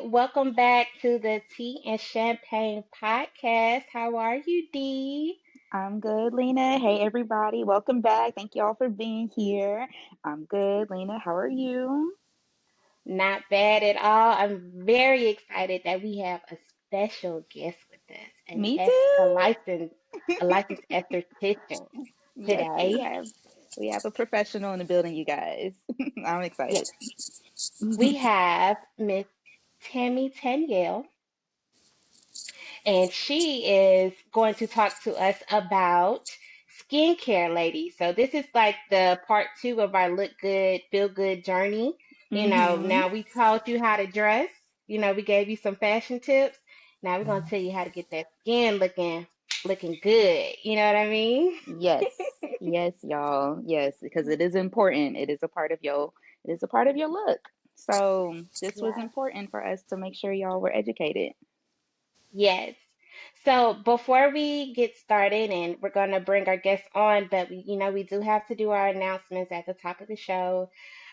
Welcome back to the Tea and Champagne podcast. How are you, Dee? I'm good, Lena. Hey, everybody. Welcome back. Thank you all for being here. I'm good, Lena. How are you? Not bad at all. I'm very excited that we have a special guest with us, Me too. a licensed esthetician Yes, we today. have we have a professional in the building, you guys. I'm Yes, excited. we have Miss Tammy Tanyell, and she is going to talk to us about skincare, ladies. So this is like the part two of our look good, feel good journey. Mm-hmm. Now we taught you how to dress. We gave you some fashion tips. Now we're gonna tell you how to get that skin looking good. You know what I mean? Yes. Yes, y'all. Yes, because it is important. It is a part of your look. So this was Yeah. important for us to make sure y'all were educated. Yes. So before we get started, and we're going to bring our guests on, but we do have to do our announcements at the top of the show.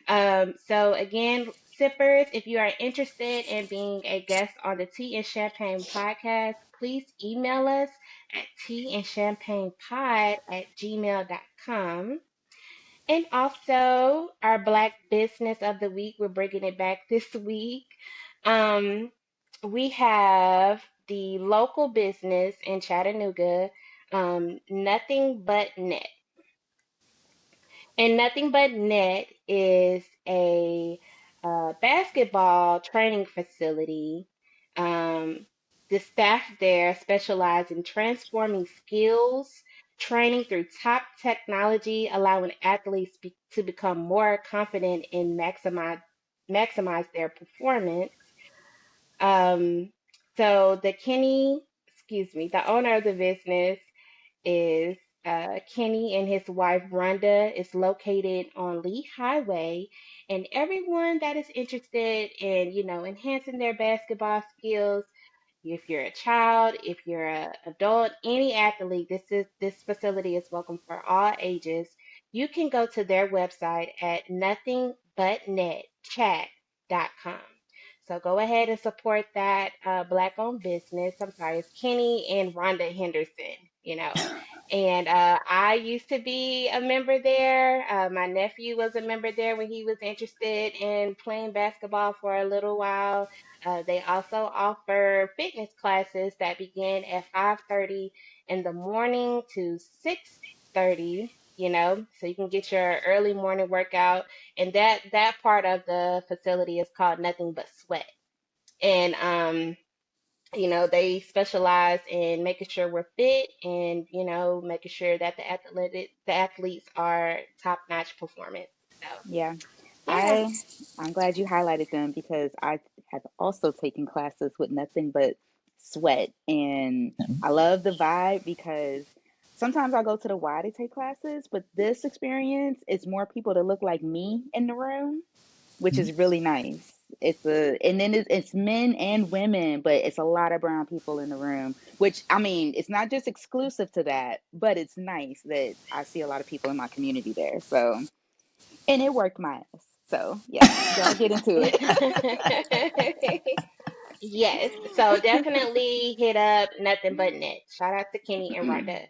So again, sippers, if you are interested in being a guest on the Tea and Champagne podcast, please email us at teaandchampagnepod@gmail.com. And also, our Black Business of the Week, we're bringing it back this week. Um, we have the local business in Chattanooga, Nothing But Net. And Nothing But Net is a basketball training facility. Um, the staff there specialize in transforming skills, training through top technology, allowing athletes to become more confident and maximize their performance. Um, so the owner of the business is Kenny, and his wife Rhonda is located on Lee Highway. And everyone that is interested in, enhancing their basketball skills, if you're a child, if you're an adult, any athlete, this facility is welcome for all ages. You can go to their website at nothingbutnetchat.com. So go ahead and support that black-owned business. I'm sorry, it's Kenny and Rhonda Henderson. You know, and I used to be a member there. My nephew was a member there when he was interested in playing basketball for a little while. They also offer fitness classes that begin at 5:30 in the morning to 6:30, so you can get your early morning workout. And that part of the facility is called Nothing But Sweat. And they specialize in making sure we're fit and, making sure that the athletes are top-notch performance. So, Yeah. yeah. I'm glad you highlighted them because I have also taken classes with nothing but sweat. And I love the vibe because sometimes I go to the Y to take classes, but this experience is more people that look like me in the room, which is really nice. And then it's men and women, but it's a lot of brown people in the room, which I mean, it's not just exclusive to that, but it's nice that I see a lot of people in my community there. So, and it worked my ass. So yeah, y'all get into it. Yes. So definitely hit up Nothing But Net. Shout out to Kenny and Rhonda.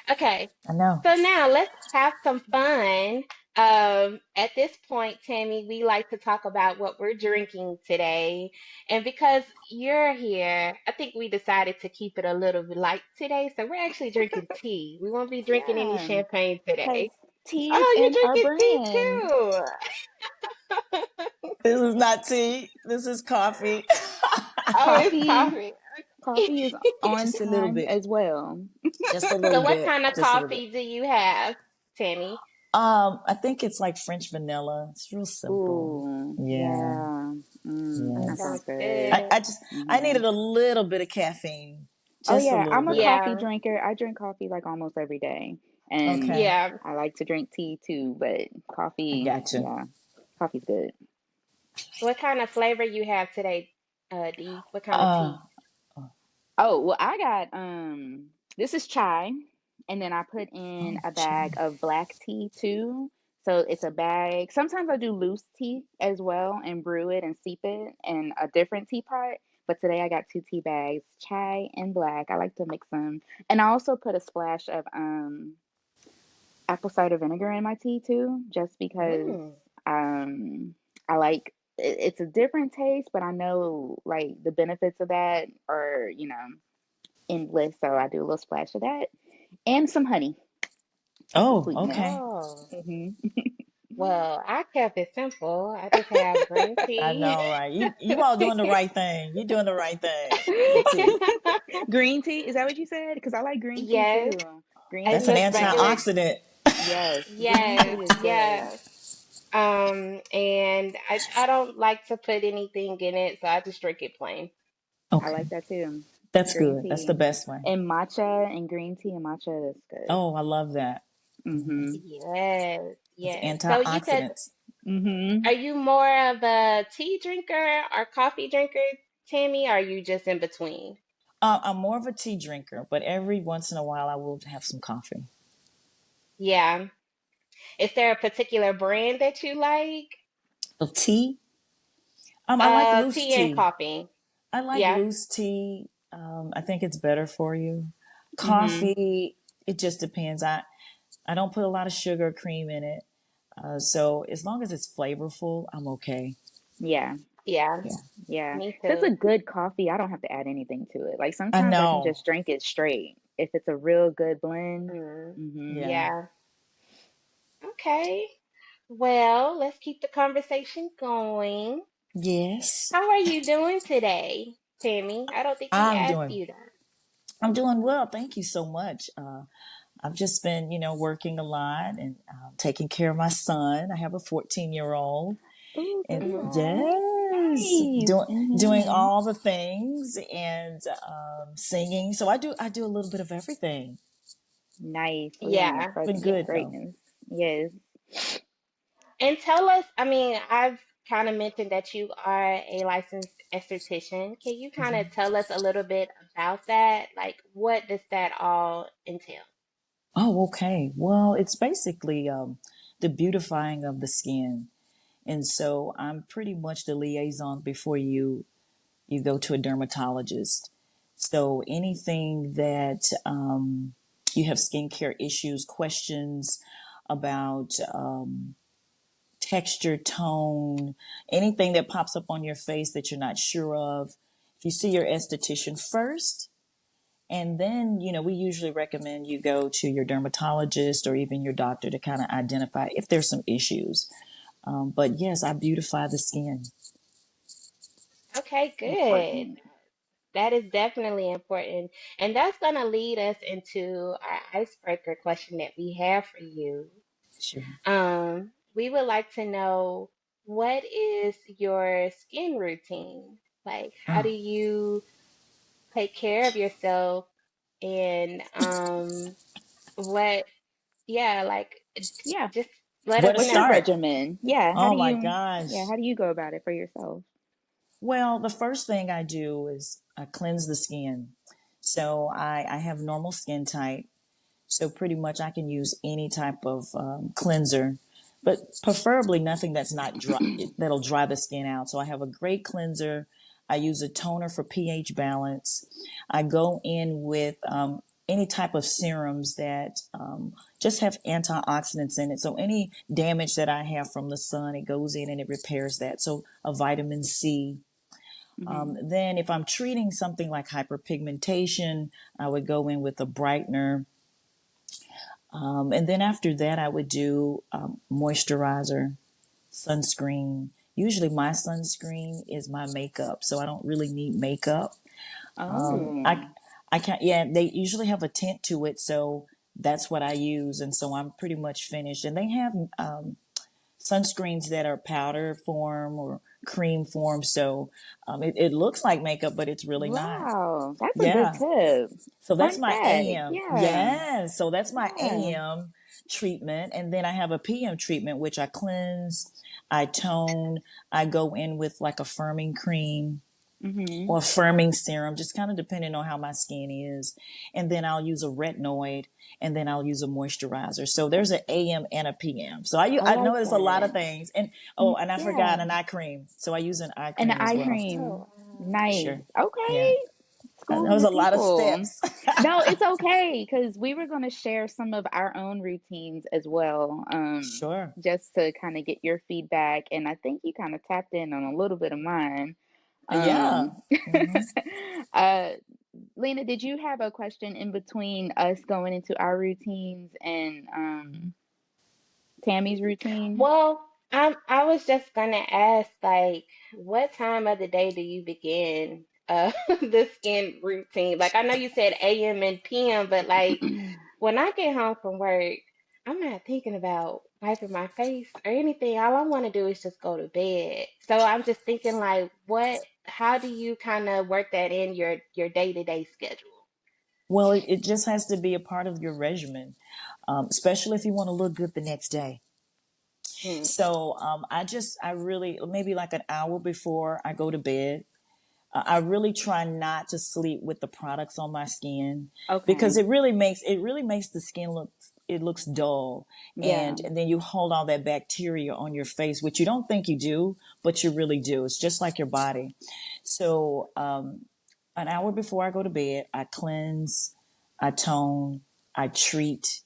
Okay, I know. so now let's have some fun. At this point, Tammy, we like to talk about what we're drinking today. And because you're here, I think we decided to keep it a little bit light today. So we're actually drinking tea. We won't be drinking any Yeah, champagne because today. tea is Oh, in you're our drinking tea brand. too. This is not tea. This is coffee. Oh, it's Coffee, coffee. coffee is on Just a little time bit. as well. Just a So little what bit. kind of Just a little bit. coffee do you have, Tammy? I think it's like French vanilla. It's real simple. Ooh, Yeah. yeah. That That sounds sounds Yes. good. I, good. I just I Hmm. needed a little bit of caffeine. Oh Just a yeah, little I'm a bit. coffee Yeah, drinker. I drink coffee like almost every day, and Okay. yeah. I like to drink tea too. But I coffee, got you. yeah, coffee's good. What kind of flavor you have today, Dee? What kind of Uh, tea? Oh, well, I got this is chai, and then I put in oh, a bag chai. of black tea too. So it's a bag. Sometimes I do loose tea as well and brew it and steep it in a different teapot. But today I got two tea bags, chai and black. I like to mix them. And I also put a splash of apple cider vinegar in my tea too, just because Mm. um I like it's a different taste, but I know like the benefits of that are, endless. So I do a little splash of that and some honey just for Oh, sweetness. okay. Oh, Hmm. well, I kept it simple. I just have green I tea. know, right? You all doing the right thing. You doing the right thing with tea. Green tea, is that what you said? Because I like green tea Yes, too. Green and That's an tea is just regular. good. antioxidant. Yes, green Yes, tea is good. yes. And I don't like to put anything in it, so I just drink it plain. I Okay. like that too. That's Green good. That's the tea best way. and matcha and green tea and matcha is good. Oh, I love that. Hmm. Mm-hmm. Yes, It's yes. So you said, antioxidants. are Mm-hmm. you more of a tea drinker or coffee drinker, Tammy? Or are you just in between? I'm more of a tea drinker, but every once in a while I will have some coffee. Yeah. Is there a particular brand that you like? Of tea, I like loose Tea and tea. coffee. I like Yeah. loose tea. I think it's better for you. Mm-hmm. Coffee, it just depends. I don't put a lot of sugar or cream in it. So as long as it's flavorful, I'm okay. Yeah. Yeah. Yeah. Yeah. Me If it's a too. good coffee, I don't have to add anything to it. Like I sometimes I can know. just drink it straight. If it's a real good blend. Mm, Mm-hmm. Yeah. yeah. Okay. Well, let's keep the conversation going. Yes. How are you doing today, Tammy? I don't think we I'm asked doing you that. I'm doing well. Thank you so much. I've just been, working a lot and taking care of my son. I have a 14-year-old, Ooh, and Hmm. girl. yes, Nice. doing Mm-hmm. all the things and singing. So I do a little bit of everything. Nice. We aim Yeah. for Been good though. greatness. Yes. And tell us, I mean, I've kind of mentioned that you are a licensed esthetician. Can you kind of Mhm. tell us a little bit about that? Like, what does that all entail? Oh, okay. Well, it's basically the beautifying of the skin, and so I'm pretty much the liaison before you go to a dermatologist. So anything that you have skincare issues, questions about texture, tone, anything that pops up on your face that you're not sure of, if you see your esthetician first, and then, we usually recommend you go to your dermatologist or even your doctor to kind of identify if there's some issues. But yes, I beautify the skin. Okay, good. Important. That is definitely important. And that's going to lead us into our icebreaker question that we have for you. Sure. We would like to know, what is your skin routine? Like, how do Oh, you take care of yourself? And what, yeah, like, Yeah. just let where us to What's your know. start? regimen? Yeah. Oh my gosh. How do you go about it for yourself? Well, the first thing I do is I cleanse the skin. So I have normal skin type. So pretty much I can use any type of cleanser, but preferably nothing that's not dry, that'll dry the skin out. So I have a great cleanser. I use a toner for pH balance. I go in with any type of serums that just have antioxidants in it. So any damage that I have from the sun, it goes in and it repairs that. So a vitamin C. Hmm. Then if I'm treating something like hyperpigmentation, I would go in with a brightener, and then after that, I would do moisturizer, sunscreen. Usually, my sunscreen is my makeup, so I don't really need makeup. Um, Oh. I I can't. Yeah, they usually have a tint to it, so that's what I use, and so I'm pretty much finished. And they have sunscreens that are powder form or cream form, so it looks like makeup, but it's really not. Wow. That's a good Yeah, tip. so that's Fun my fact. AM. Yeah. Yeah. So that's my Yeah. AM treatment. And then I have a PM treatment, which I cleanse, I tone, I go in with like a firming cream. Mm-hmm. or firming serum, just kind of depending on how my skin is. And then I'll use a retinoid, and then I'll use a moisturizer. So there's an AM and a PM. So I I know like there's a lot of that. things. And oh, and I Yeah. forgot an eye cream. So I use an eye And cream the as eye well. cream. Oh, Nice. Sure. Yeah. Okay. And there Schooling was the a lot of people. steps. No, it's okay because we were going to share some of our own routines as well, Sure. just to kind of get your feedback. And I think you kind of tapped in on a little bit of mine. Yeah. Um, Hmm. uh, Lena, did you have a question in between us going into our routines and Tammy's routine? well, I was just gonna ask, like, what time of the day do you begin the skin routine? Like, I know you said AM and PM, but like when I get home from work, I'm not thinking about wiping my face or anything. All I want to do is just go to bed. So I'm just thinking, like, how do you kind of work that in your day-to-day schedule? Well, it just has to be a part of your regimen, especially if you want to look good the next day. Hmm. So I really, maybe like an hour before I go to bed, I really try not to sleep with the products on my skin because Okay. it really makes the skin looks dull, Yeah. and then you hold all that bacteria on your face, which you don't think you do, but you really do. It's just like your body. So an hour before I go to bed, I cleanse, I tone, I treat,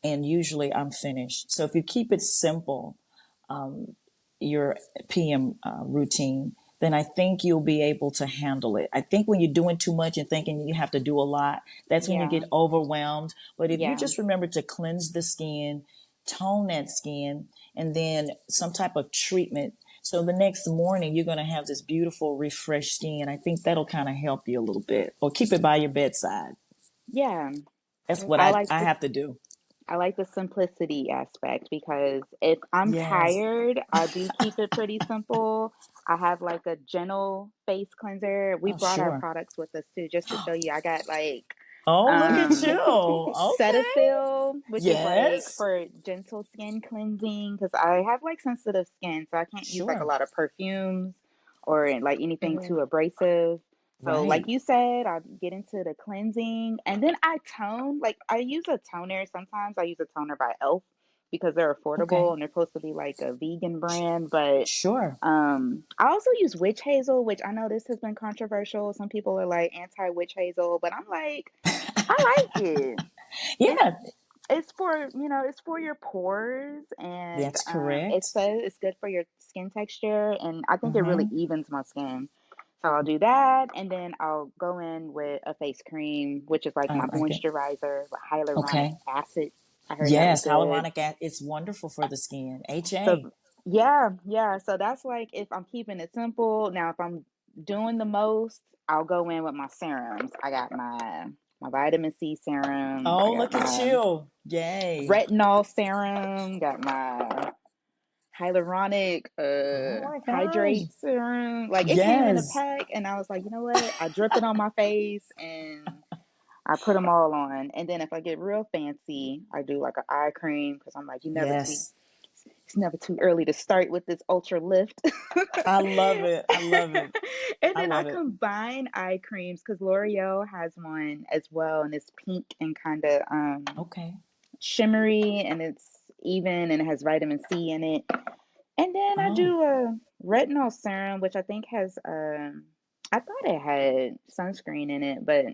and usually I'm finished. So if you keep it simple, your PM routine, then I think you'll be able to handle it. I think when you're doing too much and thinking you have to do a lot, that's when you Yeah. get overwhelmed. But if you Yeah. just remember to cleanse the skin, tone that skin, and then some type of treatment. So the next morning, you're going to have this beautiful, refreshed skin. I think that'll kind of help you a little bit, or keep it by your bedside. Yeah. That's what I Okay. like I the have to do. I like the simplicity aspect because if I'm Yes. tired, I do keep it pretty simple. I have like a gentle face cleanser. We Oh, brought our sure. products with us too, just to show you. I got like Oh, look at you. um Okay. Cetaphil, which is like Yes. for gentle skin cleansing because I have like sensitive skin, so I can't use like a Sure. lot of perfumes or like anything Hmm. too abrasive. So, like Right. you said, I get into the cleansing and then I tone. Like, I use a toner. Sometimes I use a toner by Elf because they're affordable Okay. and they're supposed to be like a vegan brand. But Sure. I also use witch hazel, which I know this has been controversial. Some people are like anti witch hazel, but I'm like, I like it. It's Yeah, it's for it's for your pores and that's it correct. says it's good for your skin texture and I think it really Mm-hmm. evens my skin. So I'll do that and then I'll go in with a face cream, which is like my I get. moisturizer with hyaluronic Okay. acid. I heard that was Yes, good. hyaluronic acid. It's wonderful for the skin. HA. So yeah, yeah. So that's like if I'm keeping it simple. Now if I'm doing the most, I'll go in with my serums. I got my vitamin C serum. I Oh, got look at my you. Yay. retinol serum, got my hyaluronic Oh my gosh. hydrate serum. Like it came in a Yes. pack and I was like, you know what? I drip it on my face and I put them all on. And then if I get real fancy, I do like an eye cream because I'm like, Yes. it's never too early to start with this ultra lift. I love it. I love it. And I then I love it. combine eye creams because L'Oreal has one as well, and it's pink and kind of Okay. shimmery, and it's even, and it has vitamin C in it. And then I Oh, do a retinol serum, which I think has I thought it had sunscreen in it, but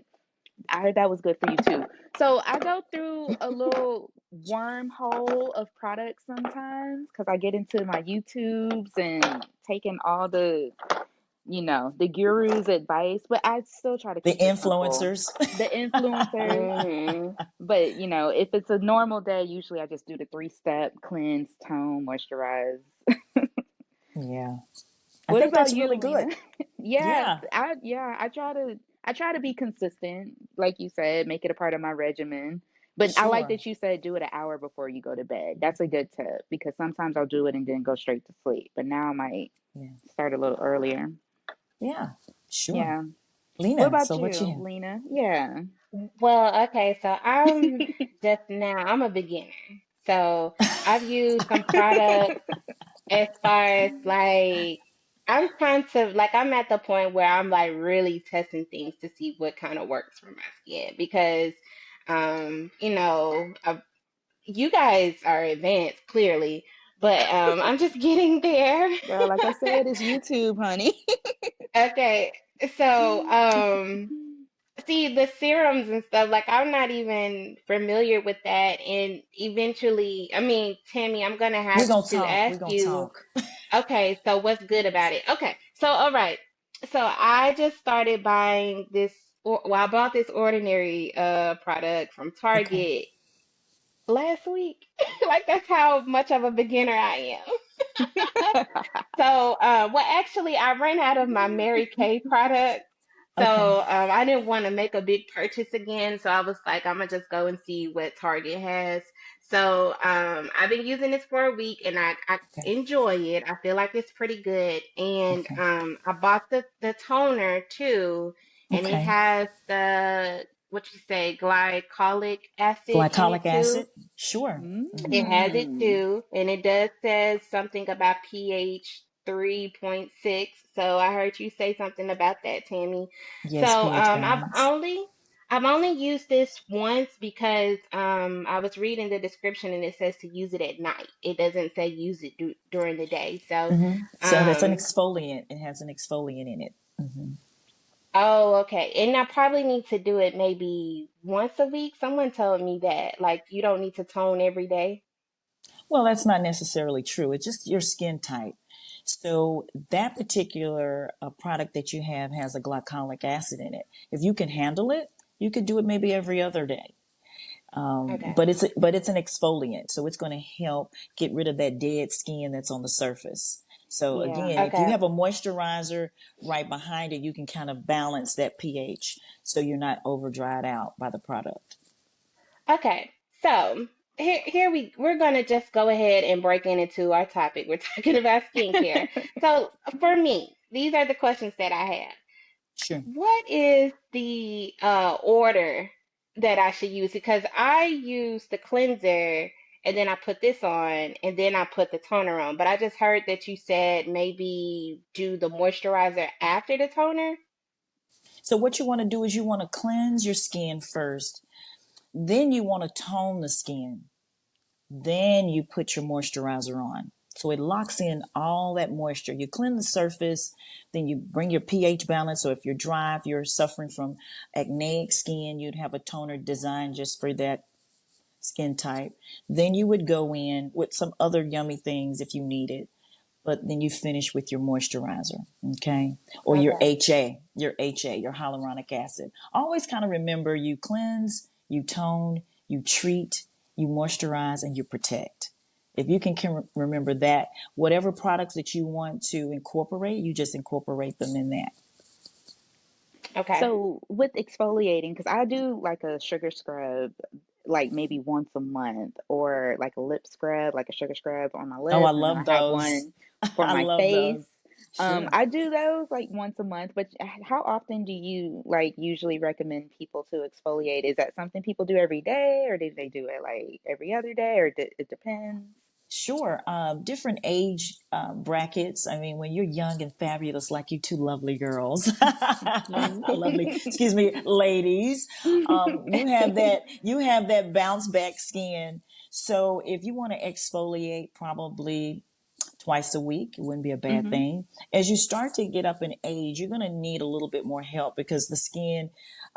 I heard that was good for you too. So I go through a little wormhole of products sometimes because I get into my YouTubes and taking all the guru's advice, but I still try to the keep it simple. influencers. The influencers, Hmm. but if it's a normal day, usually I just do the three-step cleanse, tone, moisturize. Yeah. I What think about that's you, really Lena? good. Yeah, Yeah. I try to be consistent, like you said, make it a part of my regimen. But I like Sure. that you said do it an hour before you go to bed. That's a good tip because sometimes I'll do it and then go straight to sleep. But now I might Yeah. start a little earlier. Yeah. Sure. Yeah. What Lena, about so what you you, have? Lena? Yeah. Well, okay, so I'm a beginner. So I've used some products as far as like I'm trying to like I'm at the point where I'm like really testing things to see what kind of works for my skin because you guys are advanced clearly, but I'm just getting there. Girl, like I said, it's YouTube, honey. Okay. So, see the serums and stuff, like I'm not even familiar with that. And eventually, I mean, Tammy, I'm gonna We're have gonna to talk. ask We're gonna you, talk. okay, so what's good about it? Okay, so all right. So I just started buying this, well, I bought this ordinary product from Okay. Target last week. Like that's how much of a beginner I am. So, well, actually, I ran out of my Mary Kay product. Okay. So, I didn't want to make a big purchase again. So I was like, I'm gonna just go and see what Target has. So, I've been using this for a week and I Okay. enjoy it. I feel like it's pretty good. And, Okay. I bought the toner too, and it Okay. has the, what you say, glycolic acid in it Glycolic too. acid. Sure. It has it Mm. too, and it does says something about pH 3.6. So I heard you say something about that, Tammy. Yes, So pH balance. I've only used this once because I was reading the description and it says to use it at night. It doesn't say use it during the day. So So that's an um exfoliant. It has an exfoliant in it. oh, okay. And I probably need to do it maybe once a week. Someone told me that like you don't need to tone every day. Well, that's not necessarily true. It's just your skin type. So that particular product that you have has a glycolic acid in it. If you can handle it, you could do it maybe every other day. Okay. But it's an exfoliant, so it's going to help get rid of that dead skin that's on the surface. So Yeah. again, if you Okay. have a moisturizer right behind it, you can kind of balance that pH so you're not over dried out by the product. Okay, so we're gonna just go ahead and break into our topic. We're talking about skincare. So for me, these are the questions that I have. Sure. What is the order that I should use? Because I use the cleanser and then I put this on and then I put the toner on. But I just heard that you said maybe do the moisturizer after the toner. So what you want to do is you want to cleanse your skin first. Then you want to tone the skin. Then you put your moisturizer on. So it locks in all that moisture. You clean the surface, then you bring your pH balance. So if you're dry, if you're suffering from acneic skin, you'd have a toner designed just for that skin type. Then you would go in with some other yummy things if you need it, but then you finish with your moisturizer, okay? Or your Okay. HA, your hyaluronic acid. Always kind of remember you cleanse, you tone, you treat, you moisturize, and you protect. If you can remember that, whatever products that you want to incorporate, you just incorporate them in that. Okay. So with exfoliating, because I do like a sugar scrub, like maybe once a month, or like a lip scrub, like a sugar scrub on my Oh, I lips, and then love I have those. one for I my love face. those. Sure. I do those like once a month, but how often do you like usually recommend people to exfoliate? Is that something people do every day, or do they do it like every other day, or it depends? Sure. Different age brackets. I mean, when you're young and fabulous, like you two lovely girls, lovely, excuse me, ladies, you have that bounce back skin. So if you want to exfoliate, probably twice a week. It wouldn't be a bad Hmm. thing. As you start to get up in age, you're going to need a little bit more help because the skin,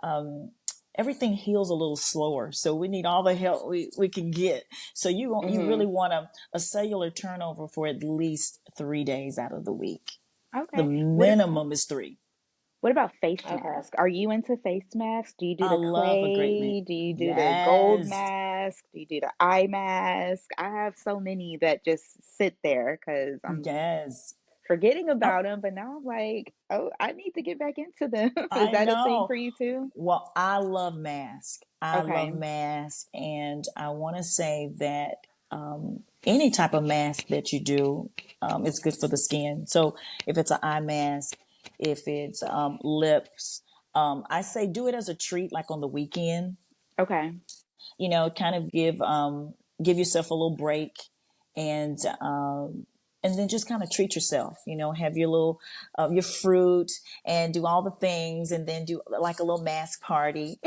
um, everything heals a little slower. So we need all the help we can get. So you really Mm-hmm. want a cellular turnover for at least 3 days out of the week. The Okay. minimum is three. What about face Okay. mask? Are you into face masks? Do you do I the love a great clay? meat. Do you do the gold Yes. mask? Do you do the eye mask? I have so many that just sit there because I'm Yes. forgetting Oh, about them. But now I'm like, oh, I need to get back into them. Is I that a thing know. for you too? Well, I love mask. I love Okay. mask, and I want to say that any type of mask that you do is good for the skin. So if it's an eye mask, if it's lips, I say do it as a treat, like on the weekend. Okay. Kind of give yourself a little break, and and then just kind of treat yourself, have your little your fruit and do all the things, and then do like a little mask party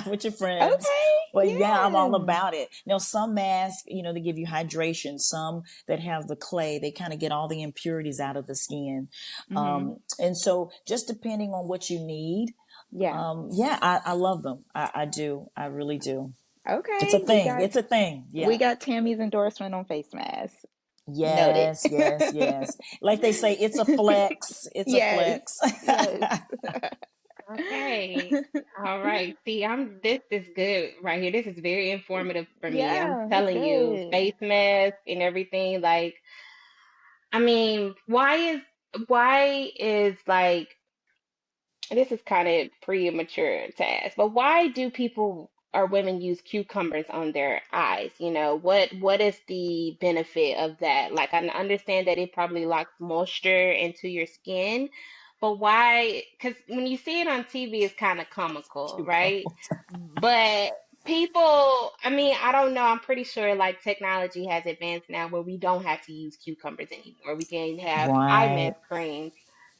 with your friends. Okay, But yeah, I'm all yeah. about it. Some masks, they give you hydration. Some that have the clay, they kind of get all the impurities out of the skin. Mm-hmm. And so just depending on what you need, Yeah. yeah, I love them. I do. I really do. It's a Okay, we thing. got It's a thing. we Yeah. got Tammy's endorsement on face masks. Noted. Yes, yes, yes. Like they say, it's a flex. It's a Yes. flex. Yes. Okay. All right. See, this is good right here. This is very informative for me. I'm Yeah, it's telling you, good. face mask and everything. Like, I mean, why is like this is kind of premature to ask, but why do people or women use cucumbers on their eyes? What is the benefit of that? Like, I understand that it probably locks moisture into your skin, but why? Because when you see it on TV, it's kind of comical, right? Cucumbers. But people, I mean, I don't know. I'm pretty sure like technology has advanced now where we don't have to use cucumbers anymore. We can have eye Right. mask creams.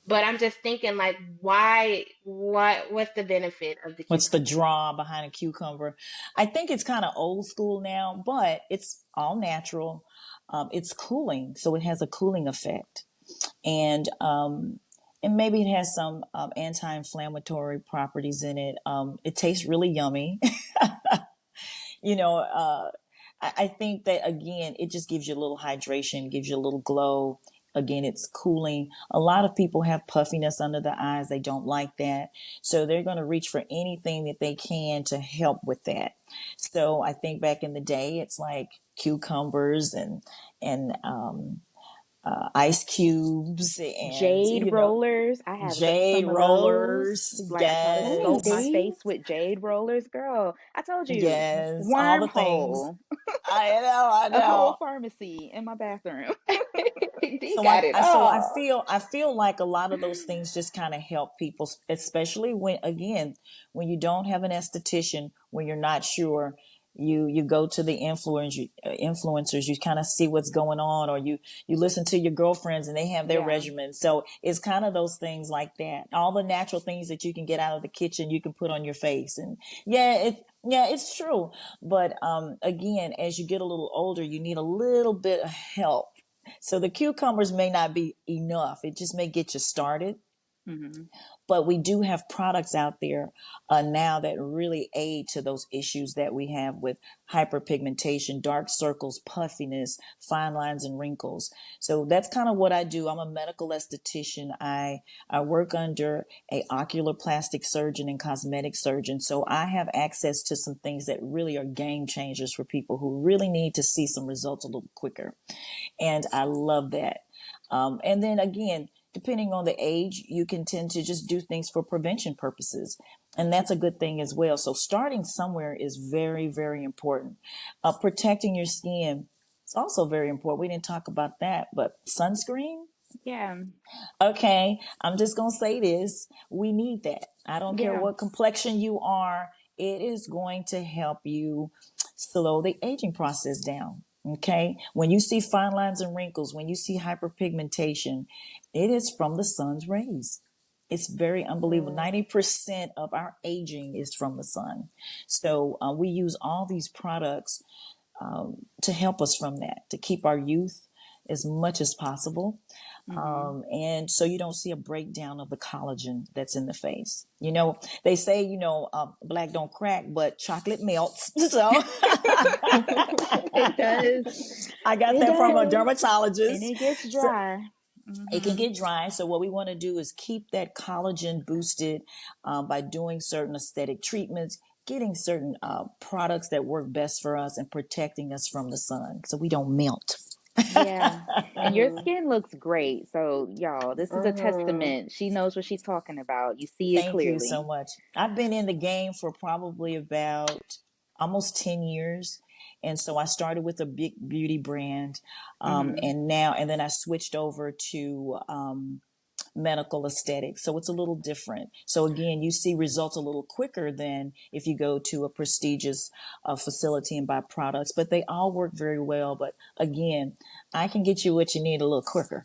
But I'm just thinking like why what's the benefit of the What's the cucumber? draw behind a cucumber? I think it's kind of old school now, but it's all natural. It's cooling, so it has a cooling effect, and maybe it has some anti-inflammatory properties in it. It tastes really yummy. you know, I think that again, it just gives you a little hydration, gives you a little glow. Again, it's cooling. A lot of people have puffiness under the eyes. They don't like that. So they're going to reach for anything that they can to help with that. So I think back in the day, it's like cucumbers and ice cubes and, Jade rollers. I have jade some of those. rollers. Like I try to Oh, sculpt my Yes. face see? with jade rollers. Girl, I told you, Yes. All the things. wormhole. I know. I A whole know. pharmacy in my bathroom. He So got it all. I feel like a lot of those things just kind of help people, especially when again when you don't have an esthetician, when you're not sure, you go to the influencers, you kind of see what's going on, or you listen to your girlfriends and they have their Yeah. regimen. So it's kind of those things like that. All the natural things that you can get out of the kitchen, you can put on your face, and yeah, it's true. But again, as you get a little older, you need a little bit of help, so the cucumbers may not be enough. It just may get you started. Hmm. But we do have products out there now that really aid to those issues that we have with hyperpigmentation, dark circles, puffiness, fine lines, and wrinkles. So that's kind of what I do. I'm a medical esthetician. I work under a ocular plastic surgeon and cosmetic surgeon. So I have access to some things that really are game changers for people who really need to see some results a little quicker. And I love that. And then again, depending on the age, you can tend to just do things for prevention purposes. And that's a good thing as well. So starting somewhere is very, very important. Protecting your skin is also very important. We didn't talk about that, but sunscreen. Yeah. Okay, I'm just going to say this. We need that. I don't care Yeah. what complexion you are, it is going to help you slow the aging process down. Okay, when you see fine lines and wrinkles, when you see hyperpigmentation, it is from the sun's rays. It's very unbelievable. Mm, 90% of our aging is from the sun. So we use all these products to help us from that, to keep our youth as much as possible. Hmm. And so you don't see a breakdown of the collagen that's in the face. They say, black don't crack, but chocolate melts. So It does. I got It that from a does. And dermatologist. it gets So dry. it can Hmm. get dry. So what we want to do is keep that collagen boosted by doing certain aesthetic treatments, getting certain products that work best for us, and protecting us from the sun so we don't melt. Yeah. And your mhm, skin looks great. So, y'all, this is a mhm. testament. She knows what she's talking about. You see it Thank you so clearly. much. I've been in the game for probably about almost 10 years. And so I started with a big beauty brand. Hmm. And then I switched over to medical aesthetics. So it's a little different. So again, you see results a little quicker than if you go to a prestigious facility and buy products, but they all work very well. But again, I can get you what you need a little quicker.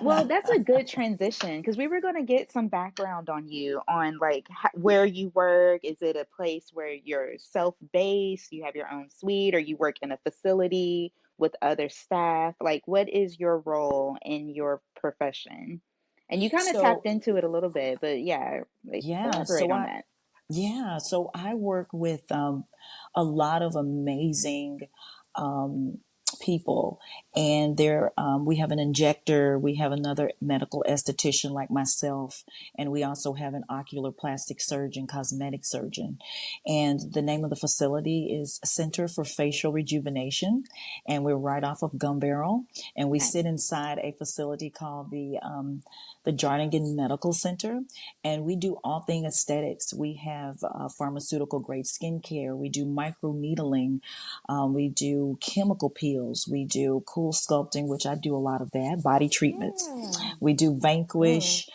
Well, that's a good transition because we were going to get some background on you on like where you work. Is it a place where you're self-based, you have your own suite, or you work in a facility with other staff? Like, what is your role in your profession? And you kind of tapped So into it a little bit, but yeah, like yeah, elaborate so on I that. Yeah, so I work with a lot of amazing um, people, and we have an injector, we have another medical esthetician like myself, and we also have an ocular plastic surgeon, cosmetic surgeon. And the name of the facility is Center for Facial Rejuvenation, and we're right off of Gun Barrel, and we Nice. sit inside a facility called the Jardigan Medical Center, and we do all thing aesthetics. We have pharmaceutical grade skincare. We do micro needling. We do chemical peels. We do cool sculpting, which I do a lot of that. Body treatments. Yeah. We do Mm. Vanquish.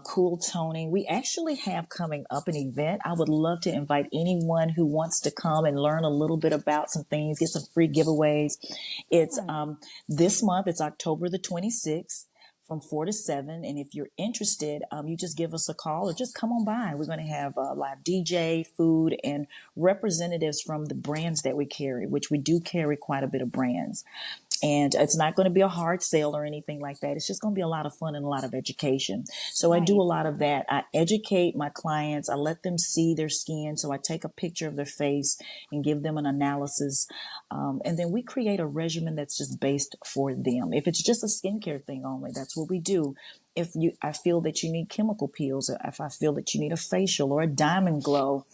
Cool toning. We actually have coming up an event. I would love to invite anyone who wants to come and learn a little bit about some things, get some free giveaways. It's Yeah. this month. It's October the 26th from 4 to 7. And if you're interested, you just give us a call or just come on by. We're going to have live DJ, food, and representatives from the brands that we carry, which we do carry quite a bit of brands. And it's not going to be a hard sale or anything like that. It's just going to be a lot of fun and a lot of education. So I do a Nice. lot of that. I educate my clients. I let them see their skin. So I take a picture of their face and give them an analysis. And then we create a regimen that's just based for them. If it's just a skincare thing only, that's what we do. I feel that you need chemical peels, or if I feel that you need a facial or a diamond glow,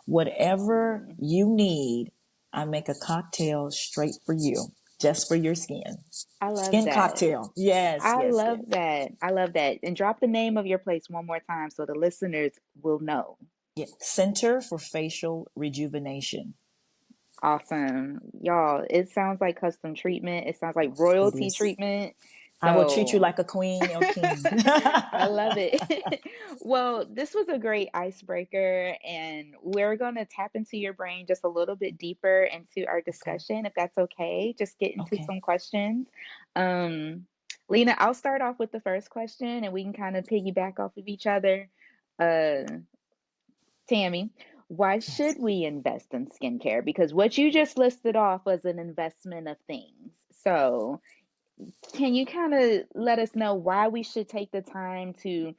whatever Mm. you need, I make a cocktail straight for you, just for your skin. I love Skin that. cocktail. Yes, I yes, love yes. that. I love that. And drop the name of your place one more time so the listeners will know. Yeah. Center for Facial Rejuvenation. Awesome. Y'all, it sounds like custom treatment. It sounds like It royalty is. treatment. I will treat you So like a queen or king. I love it. Well, this was a great icebreaker, and we're going to tap into your brain just a little bit deeper into our Okay. discussion, if that's okay. Just get into Okay. some questions. Um, Lena, I'll start off with the first question, and we can kind of piggyback off of each other. Uh, Tammy, why Yes. should we invest in skincare? Because what you just listed off was an investment of things. So, can you kind of let us know why we should take the time to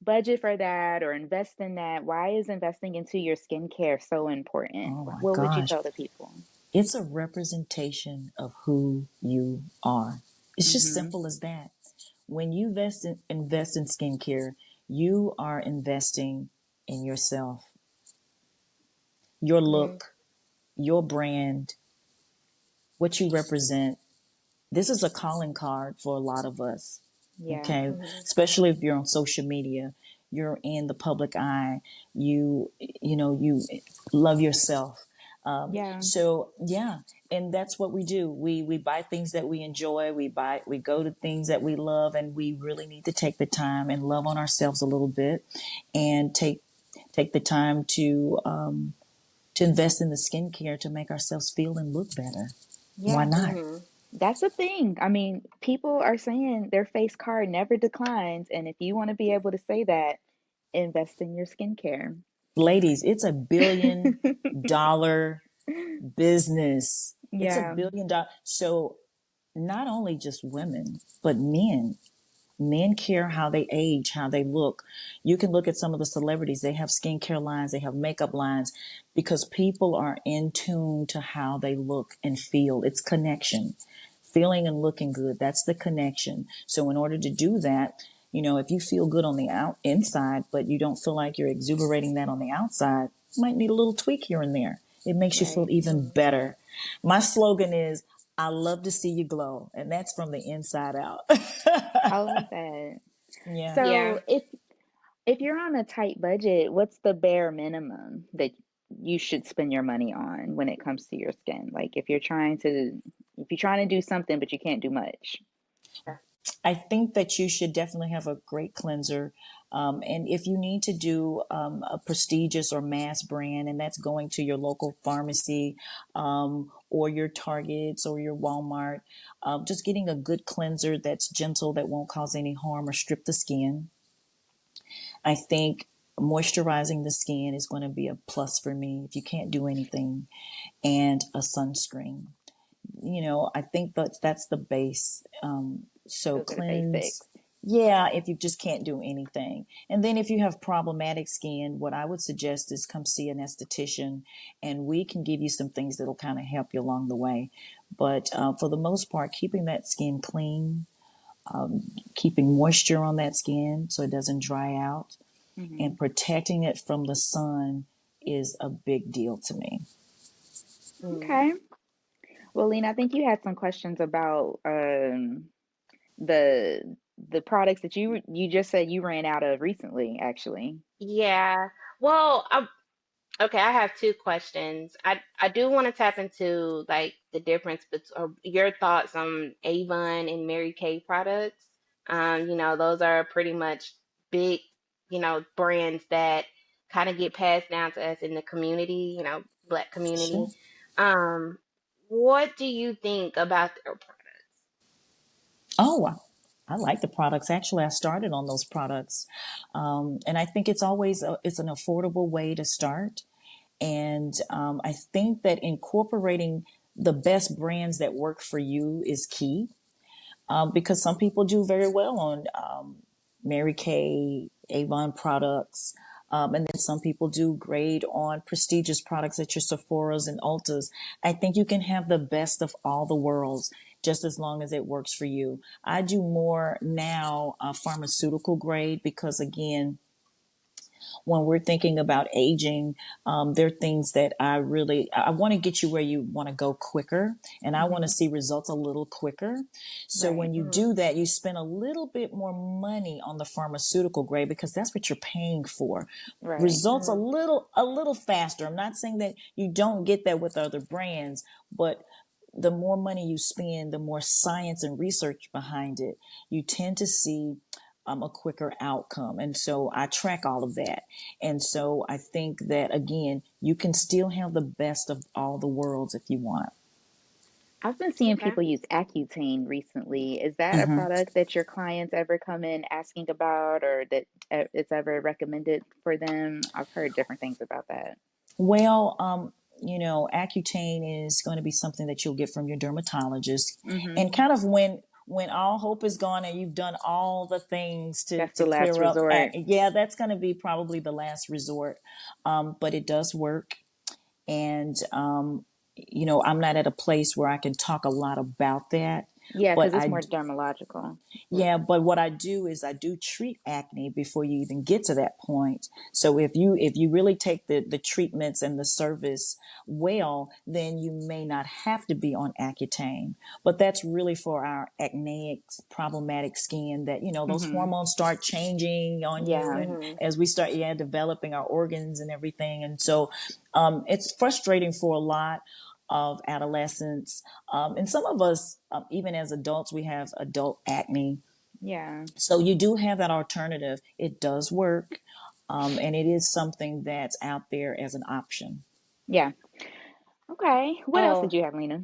budget for that or invest in that? Why is investing into your skincare so important? Oh my What would you gosh. tell the people? It's a representation of who you are. It's just Mm-hmm. simple as that. When you invest in skincare, you are investing in yourself, your Mm. look, your brand, what you represent. This is a calling card for a lot of us. Yeah. Okay. Mhm. Especially if you're on social media, you're in the public eye, you love yourself. Yeah. So yeah, and that's what we do. We buy things that we enjoy. We go to things that we love, and we really need to take the time and love on ourselves a little bit, and take the time to invest in the skincare to make ourselves feel and look better. Why Yeah. not? Mhm. That's the thing. I mean, people are saying their face card never declines. And if you want to be able to say that, invest in your skincare. Ladies, it's $1 billion business. It's a Yeah. $1 billion. So not only just women, but men. Men care how they age, how they look. You can look at some of the celebrities. They have skincare lines, they have makeup lines because people are in tune to how they look and feel. It's connection. Feeling and looking good. That's the connection. So in order to do that, if you feel good on the inside, but you don't feel like you're exuberating that on the outside, you might need a little tweak here and there. It makes you feel Right. even Mhm. better. My slogan is, I love to see you glow. And that's from the inside out. I love that. Yeah. Yeah. So if you're on a tight budget, what's the bare minimum that you should spend your money on when it comes to your skin? Like if you're trying to do something but you can't do much. I think that you should definitely have a great cleanser. And if you need to do a prestigious or mass brand, and that's going to your local pharmacy or your Targets or your Walmart, just getting a good cleanser that's gentle, that won't cause any harm or strip the skin. I think moisturizing the skin is going to be a plus for me if you can't do anything, and a sunscreen. I think that's the base. So Those are the basics. cleanse, yeah, if you just can't do anything. And then if you have problematic skin, what I would suggest is come see an esthetician, and we can give you some things that'll kind of help you along the way. But for the most part, keeping that skin clean, keeping moisture on that skin so it doesn't dry out, Hmm. and protecting it from the sun is a big deal to me. Mm. Okay. Well, Lena, I think you had some questions about the products that you just said you ran out of recently, actually. Yeah. Well, okay, I have two questions. I do want to tap into like the difference between your thoughts on Avon and Mary Kay products. Those are pretty much big, brands that kind of get passed down to us in the community, Black community. Sure. Um, what do you think about their products? Oh, I like the products. Actually, I started on those products, and I think it's an affordable way to start. And I think that incorporating the best brands that work for you is key, because some people do very well on Mary Kay, Avon products. And then some people do great on prestigious products at your Sephora's and Ulta's. I think you can have the best of all the worlds just as long as it works for you. I do more now pharmaceutical grade because, again, when we're thinking about aging, there are things that I want to get you where you want to go quicker, and I want to Hmm. see results a little quicker. So Right. when you Hmm. do that, you spend a little bit more money on the pharmaceutical grade because that's what you're paying for. Right. Results Hmm. a little faster. I'm not saying that you don't get that with other brands, but the more money you spend, the more science and research behind it, you tend to see a quicker outcome. And so I track all of that. And so I think that, again, you can still have the best of all the worlds if you want. I've been seeing Okay. people use Accutane recently. Is that a Hmm. product that your clients ever come in asking about, or that it's ever recommended for them? I've heard different things about that. Well, Accutane is going to be something that you'll get from your dermatologist, Hmm. and kind of when all hope is gone and you've done all the things to That's the last clear up, resort. yeah, that's going to be probably the last resort. But it does work, and I'm not at a place where I can talk a lot about that, Yeah, but because it's more dermatological. yeah, but what I do is I do treat acne before you even get to that point. So if you really take the treatments and the service well, then you may not have to be on Accutane. But that's really for our acneic problematic skin that, those Hmm. hormones start changing on you, Yeah. and Hmm. as we start, yeah, developing our organs and everything. And so it's frustrating for a lot of adolescents. And some of us, even as adults, we have adult acne. Yeah. So you do have that alternative. It does work. And it is something that's out there as an option. Yeah. Okay. What else did Oh, you have, Lena?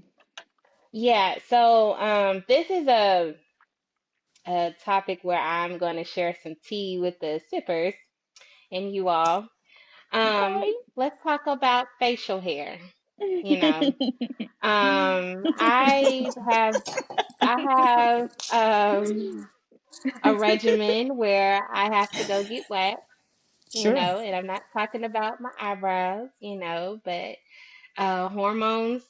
yeah. So, this is a topic where I'm going to share some tea with the sippers and you all. Okay. Let's talk about facial hair. You know, I have a regimen where I have to go get waxed. Sure, And I'm not talking about my eyebrows, but hormones,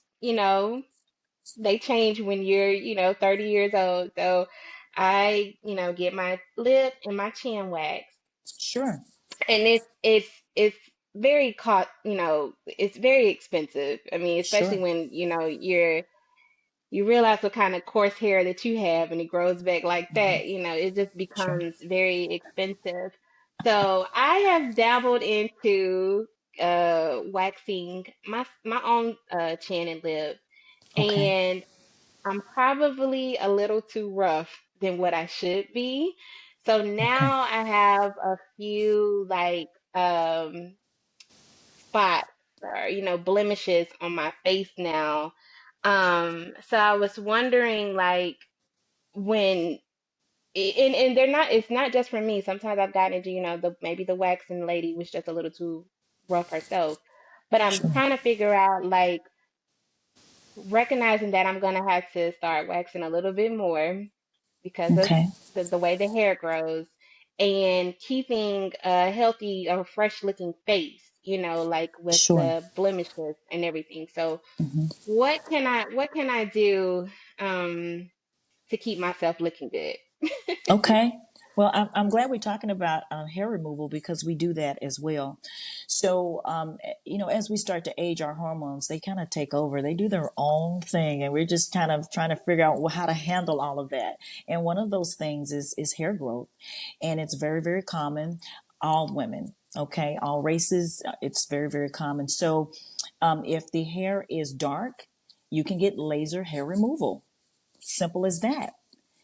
they change when you're, 30 years old. So I get my lip and my chin waxed. sure, And it's very it's very expensive. I mean, especially sure. when, you realize what kind of coarse hair that you have and it grows back like Hmm. that, it just Sure. becomes very expensive. So I have dabbled into waxing my own chin and lip, Okay. and I'm probably a little too rough than what I should be. So Okay. now I have a few like spots or blemishes on my face now. So I was wondering like when and they're not it's not just for me. Sometimes I've gotten into, the maybe the waxing lady was just a little too rough herself. But I'm Sure. trying to figure out like recognizing that I'm gonna have to start waxing a little bit more because of Okay. the way the hair grows and keeping a healthy or fresh looking face, like with Sure. the blemishes and everything. So Hmm. what can I do to keep myself looking good? Okay. Well, I'm glad we're talking about hair removal because we do that as well. So, as we start to age, our hormones, they kind of take over. They do their own thing. And we're just kind of trying to figure out how to handle all of that. And one of those things is hair growth. And it's very, very common. All women, okay, all races, it's very, very common. So, if the hair is dark, you can get laser hair removal. Simple as that.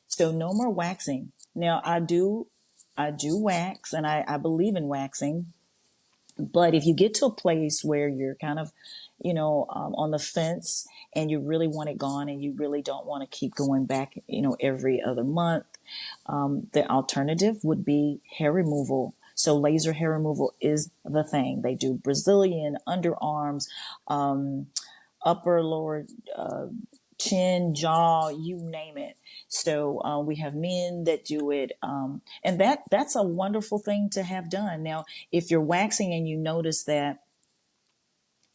So no more waxing. Now I do wax and I believe in waxing, but if you get to a place where you're kind of, on the fence and you really want it gone and you really don't want to keep going back, every other month, the alternative would be hair removal. So laser hair removal is the thing. They do Brazilian underarms, um, upper, lower, uh, chin, jaw, you name it. So we have men that do it, and that's a wonderful thing to have done. Now, if you're waxing and you notice that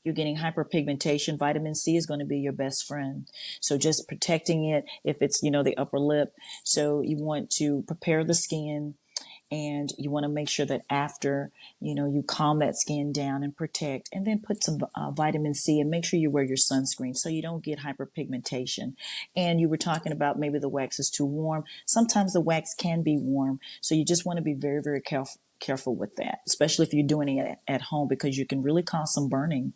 you're getting hyperpigmentation, vitamin C is going to be your best friend. So just protecting it if it's the upper lip. So you want to prepare the skin and you want to make sure that after you calm that skin down and protect and then put some vitamin C and make sure you wear your sunscreen so you don't get hyperpigmentation. And you were talking about maybe the wax is too warm. Sometimes the wax can be warm, so you just want to be very, very careful with that, especially if you're doing it at home, because you can really cause some burning.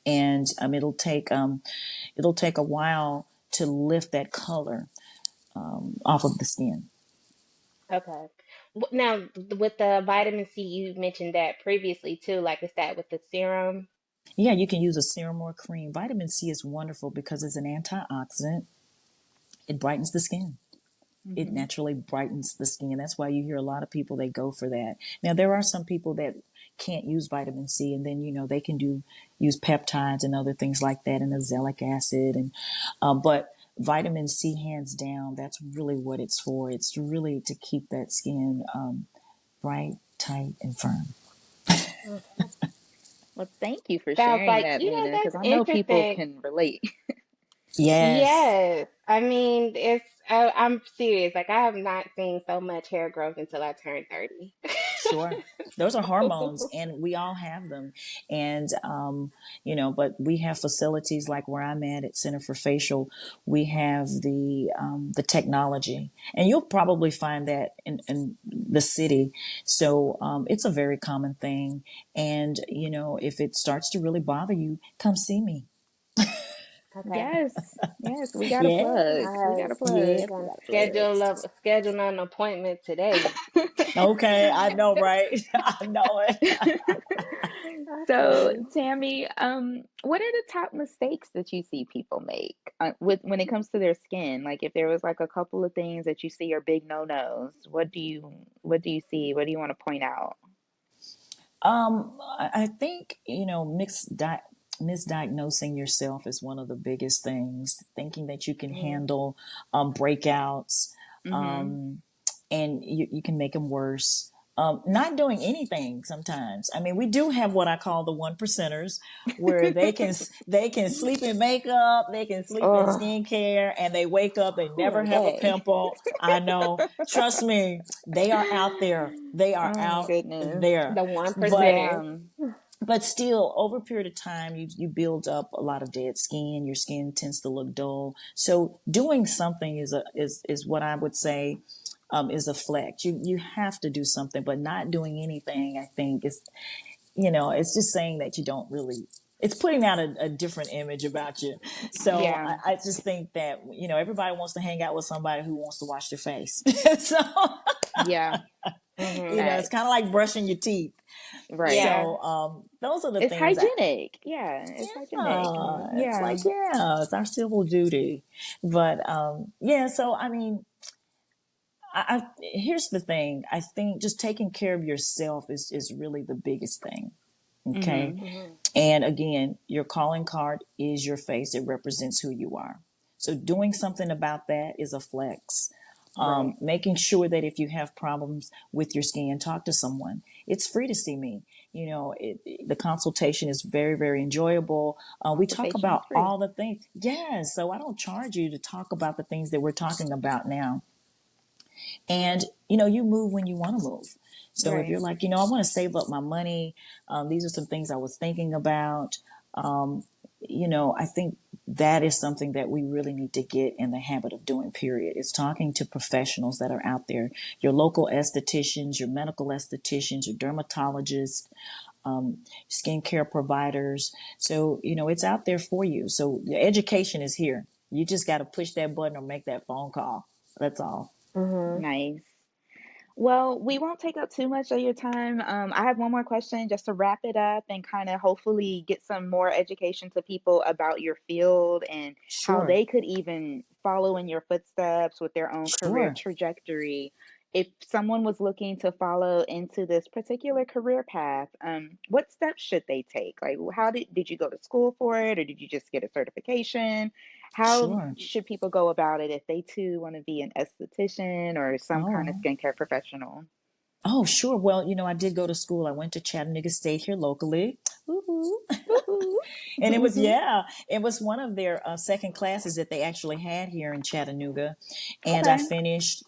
And it'll take a while to lift that color off of the skin. Okay. Now, with the vitamin C, you mentioned that previously too. Like, is that with the serum? Yeah, you can use a serum or cream. Vitamin C is wonderful because it's an antioxidant. It brightens the skin. It Hmm. naturally brightens the skin. That's why you hear a lot of people, they go for that. Now there are some people that can't use vitamin C, and then they can use peptides and other things like that, and azelaic acid, and but vitamin C, hands down, that's really what it's for. It's really to keep that skin bright, tight, and firm. Okay. Well, thank you for Sounds sharing like, that, Lena, because that's I know people interesting. can relate. Yes. Yes. I mean, I'm serious. Like, I have not seen so much hair growth until I turned 30. Sure. Those are hormones, and we all have them. And, but we have facilities like where I'm at Center for Facial. We have the technology, and you'll probably find that in the city. So it's a very common thing. And, if it starts to really bother you, come see me. Okay. Yes, yes, we got a Yes. plug. We All got right. a Yeah, plug. we Gonna got to schedule an appointment today. Okay, I know, right? I know it. So, Okay. Tammy, what are the top mistakes that you see people make with when it comes to their skin? Like, if there was like a couple of things that you see are big no-nos, what do you see? What do you want to point out? I think misdiagnosing yourself is one of the biggest things. Thinking that you can Mm. handle breakouts, Mm-hmm. um, and you can make them worse. Not doing anything sometimes. I mean, we do have what I call the one percenters, where they can sleep in makeup, they can sleep in Oh, skincare, and they wake up, they Who never are have a they? pimple. I know. Trust me, they are out there. They are Oh my out goodness. there. the one But percenters. Yeah. but still, over a period of time, you build up a lot of dead skin. Your skin tends to look dull. So doing something is what I would say is a flex. You have to do something, but not doing anything, I think, is it's just saying that you don't really. it's putting out a different image about you. So Yeah. I just think that, everybody wants to hang out with somebody who wants to wash their face. So, Yeah. Mhm. it's Facts. kind of like brushing your teeth. Right. Yeah. So those are the It's things that, hygienic. Yeah, it's hygienic. it's Yeah. like, yeah, it's our civil duty. But yeah, so I mean, here's the thing. I think just taking care of yourself is really the biggest thing. Okay. Mhm. Mhm. And again, your calling card is your face. It represents who you are. So doing something about that is a flex. Right. Making sure that if you have problems with your skin, talk to someone. It's free to see me. The consultation is very, very enjoyable. We talk Consultation is about free. all the things. Yes. So I don't charge you to talk about the things that we're talking about now. And you move when you want to move. So if Right. you're like, I want to save up my money, these are some things I was thinking about. um, I think that is something that we really need to get in the habit of doing, period. It's talking to professionals that are out there, your local estheticians, your medical estheticians, your dermatologists, skincare providers. So it's out there for you. So the education is here. You just got to push that button or make that phone call. That's all. Mhm. Nice. Well, we won't take up too much of your time. I have one more question just to wrap it up and kind of hopefully get some more education to people about your field and how Sure. they could even follow in your footsteps with their own career Sure. trajectory. If someone was looking to follow into this particular career path, what steps should they take? Like, how did you go to school for it, or did you just get a certification? How Sure. should people go about it if they too want to be an esthetician or some kind of Oh. skincare professional? Oh, sure. Well, I did go to school. I went to Chattanooga State here locally. Woo-hoo. Woohoo. And it was, yeah, it was one of their second classes that they actually had here in Chattanooga. And I Okay. finished,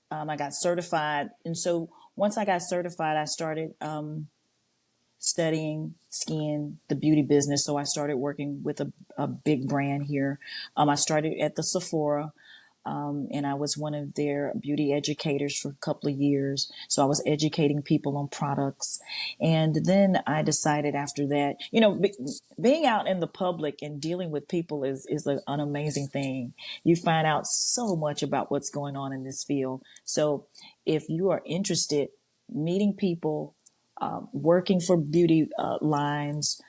I got certified. And so once I got certified, I started studying skin, the beauty business. So I started working with a big brand here. I started at the Sephora. And I was one of their beauty educators for a couple of years. So I was educating people on products. And then I decided after that, being out in the public and dealing with people is an amazing thing. You find out so much about what's going on in this field. So if you are interested, meeting people, working for beauty lines,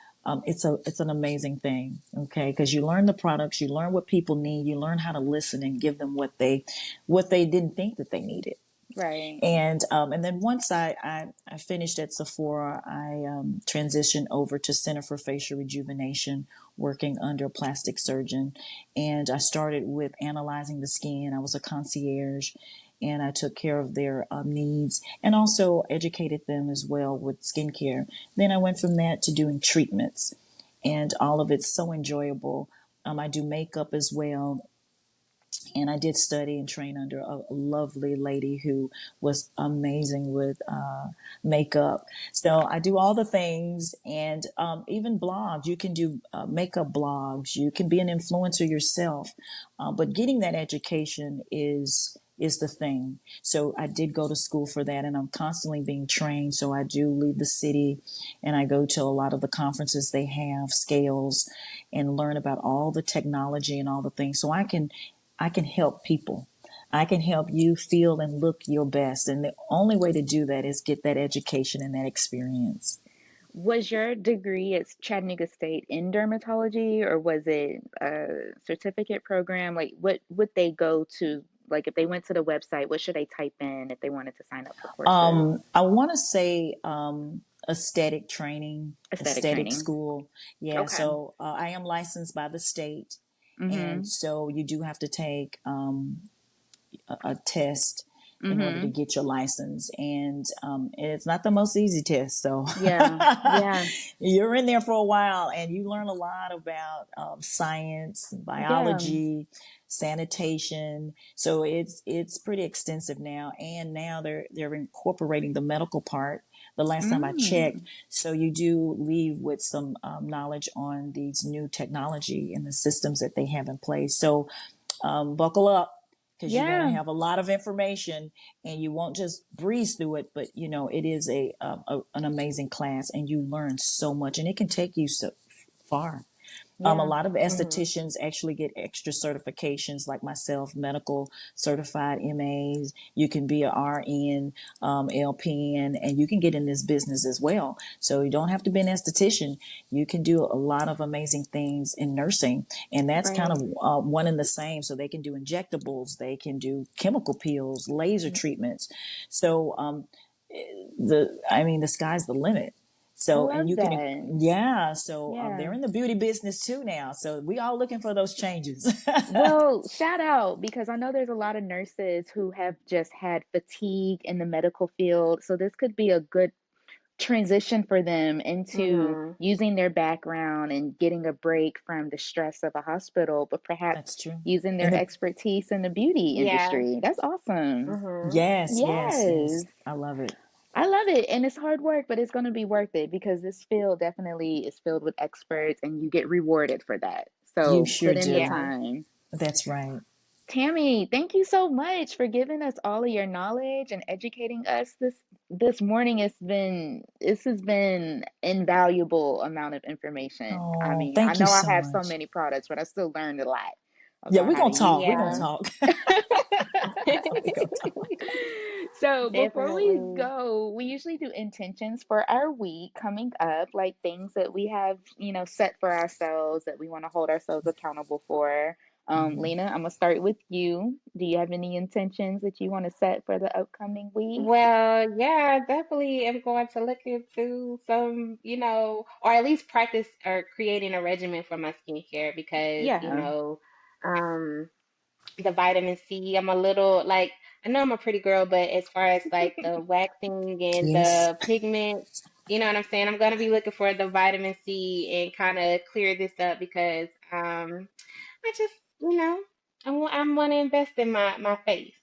it's an amazing thing. Okay, because you learn the products, you learn what people need, you learn how to listen and give them what they didn't think that they needed. Right. And then once I finished at Sephora, I transitioned over to Center for Facial Rejuvenation, working under a plastic surgeon. And I started with analyzing the skin. I was a concierge, and I took care of their needs and also educated them as well with skincare. Then I went from that to doing treatments, and all of it's so enjoyable. I do makeup as well, and I did study and train under a lovely lady who was amazing with makeup. So I do all the things, and even blogs. You can do makeup blogs. You can be an influencer yourself, but getting that education is the thing. So I did go to school for that, and I'm constantly being trained. So I do leave the city, and I go to a lot of the conferences they have, scales, and learn about all the technology and all the things. So I can help people. I can help you feel and look your best. And the only way to do that is get that education and that experience. Was your degree at Chattanooga State in dermatology, or was it a certificate program? Like, what would they go to? Like, if they went to the website, what should they type in if they wanted to sign up for courses? I want to say aesthetic training, Aesthetic aesthetic training. school. Yeah, Okay. so I am licensed by the state. And Mm-hmm. so you do have to take a test in order to Mm-hmm. get your license. And it's not the most easy test. So Yeah. Yeah. you're in there for a while and you learn a lot about science, Yeah. biology, sanitation. So it's pretty extensive now. And now they're incorporating the medical part. The last time I checked, Mm. so you do leave with some knowledge on these new technology and the systems that they have in place. So buckle up because you're going to Yeah. have a lot of information and you won't just breeze through it, but it is an amazing class and you learn so much and it can take you far. A Yeah. lot of Mhm. estheticians actually get extra certifications, like myself, medical certified MAs. You can be a RN, LPN, and you can get in this business as well. So you don't have to be an esthetician. You can do a lot of amazing things in nursing, and that's kind Right. of one and the same. So they can do injectables, they can do chemical peels, laser treatments. So the sky's the limit. I So, and love you can, that. yeah. So, Yeah. they're in the beauty business too now. So we all looking for those changes. Well, shout out because I know there's a lot of nurses who have just had fatigue in the medical field. So this could be a good transition for them into Mhm. using their background and getting a break from the stress of a hospital, but perhaps That's true. using And their the, expertise in the beauty Yeah. industry. That's awesome. Mhm. yes, yes, Yes. yes. I love it. I love it. And it's hard work, but it's going to be worth it because this field definitely is filled with experts and you get rewarded for that. You So sure put in the do. Yeah. time. That's right. Tammy, thank you so much for giving us all of your knowledge and educating us this morning. This has been invaluable amount of information. I Oh, mean, I thank you know I so have so much. many products, but I still learned a lot Yeah, about we're how to going to talk. use We're going to Yeah. them. talk. we're going to talk. So before we Definitely. go, we usually do intentions for our week coming up, like things that we have, set for ourselves that we want to hold ourselves accountable for. Mhm. Lena, I'm gonna start with you. Do you have any intentions that you want to set for the upcoming week? Well, yeah, I definitely am going to look into some, or at least practice or creating a regimen for my skincare because, Yeah. um, the vitamin C, I'm a little like, I know I'm a pretty girl, but as far as like the waxing and Yes. the pigment, you know what I'm saying? I'm gonna be looking for the vitamin C and kind of clear this up because, I just, you know, I want to invest in my face.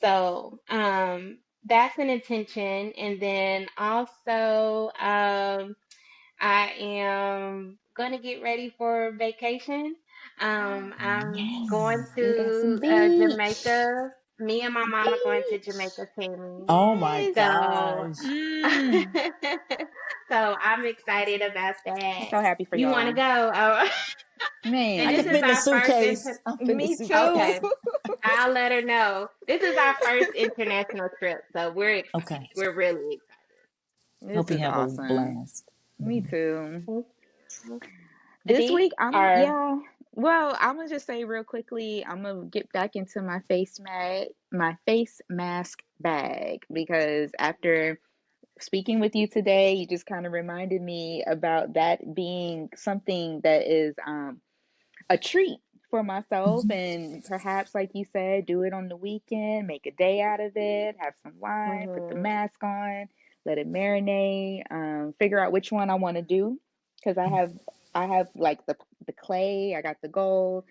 So, that's an intention. And then also, I am going to get ready for vacation. I'm going Yay. We got some to beach. Jamaica. Me and my mom are going to Beach. Jamaica, Tammy. Oh my Yes. So, gosh. Mm. so I'm excited about I'm that. so happy for You want to y'all. go? Oh, and I this can Man, is fit in the our first suitcase. I'm fitting the me too. suitcase. okay. I'll let her know. This is our first international trip, so we're Okay. excited. We're really This Hope you is have a awesome. blast. Me Mhm. too. excited. This D week, or well, I'm gonna just say real quickly, I'm gonna get back into my face mask bag because after speaking with you today, you just kind of reminded me about that being something that is a treat for myself Mhm. and perhaps like you said do it on the weekend, make a day out of it, have some wine, put the mhm, mask on, let it marinate, figure out which one I want to do because I have like the clay, I got the gold,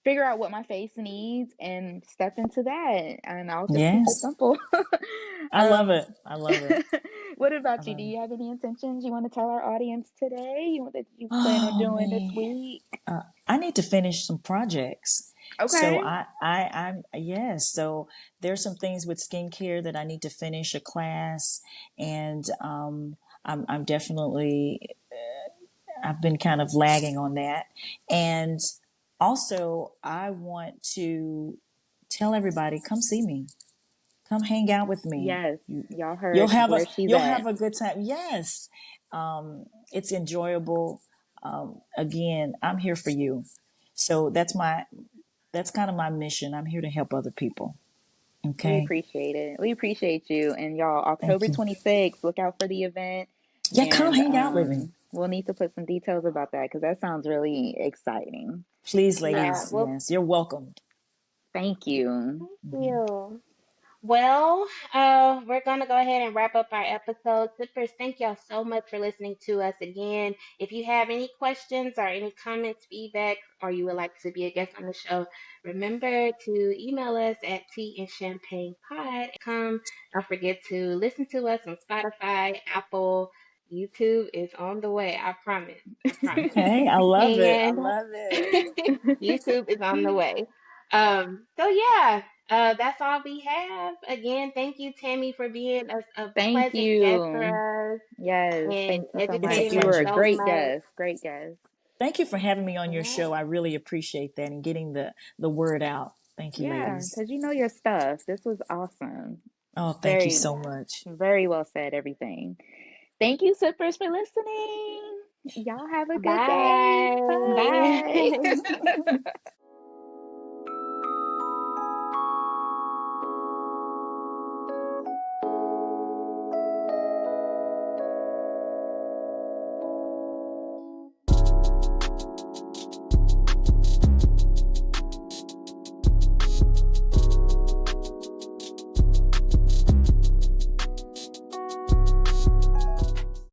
figure out what my face needs and step into that and I'll just keep it Yes. simple. I love um it. I love it. what I about you? Do love it. you have any intentions you want to tell our audience today, that you plan on Oh doing this man. week? I need to finish some projects. So Okay. I'm yes. So there's some things with skincare that I need to finish a class, and I'm definitely I've been kind of lagging on that, and also I want to tell everybody come see me, come hang out with me. Yes, You, y'all heard where she's you'll at. have a good time. Yes, it's enjoyable. Again, I'm here for you. So that's kind of my mission. I'm here to help other people. We Okay. appreciate it. We appreciate you. And y'all, Thank October you. 26th, look out for the event. Yeah, come And hang out with me. we'll need to put some details about that because that sounds really exciting. Please, yeah. ladies. Well, Yes, you're welcome. Thank you. thank Mhm. you. Well, we're gonna go ahead and wrap up our episode. Sippers, thank y'all so much for listening to us again. If you have any questions or any comments, feedback, or you would like to be a guest on the show, remember to email us at teaandchampagnepod@gmail.com. Don't forget to listen to us on Spotify, Apple, YouTube is on the way. I promise. I promise. Okay. I love it. I And love it. YouTube is on the way. So yeah, that's all we have. Again, thank you, Tammy, for being a Thank pleasant guest you. for us Yes, and thank you so It's a much. educating You us were a pleasure. so great much. guest. Great guest. Thank you for having me on All your show. right. I really appreciate that and getting the word out. Thank you, Yeah, ladies. because you know your stuff. This was awesome. Oh, thank you Very, so much. very well said, everything. Thank you, Sippers, for listening. Y'all have a good day. Bye. Bye.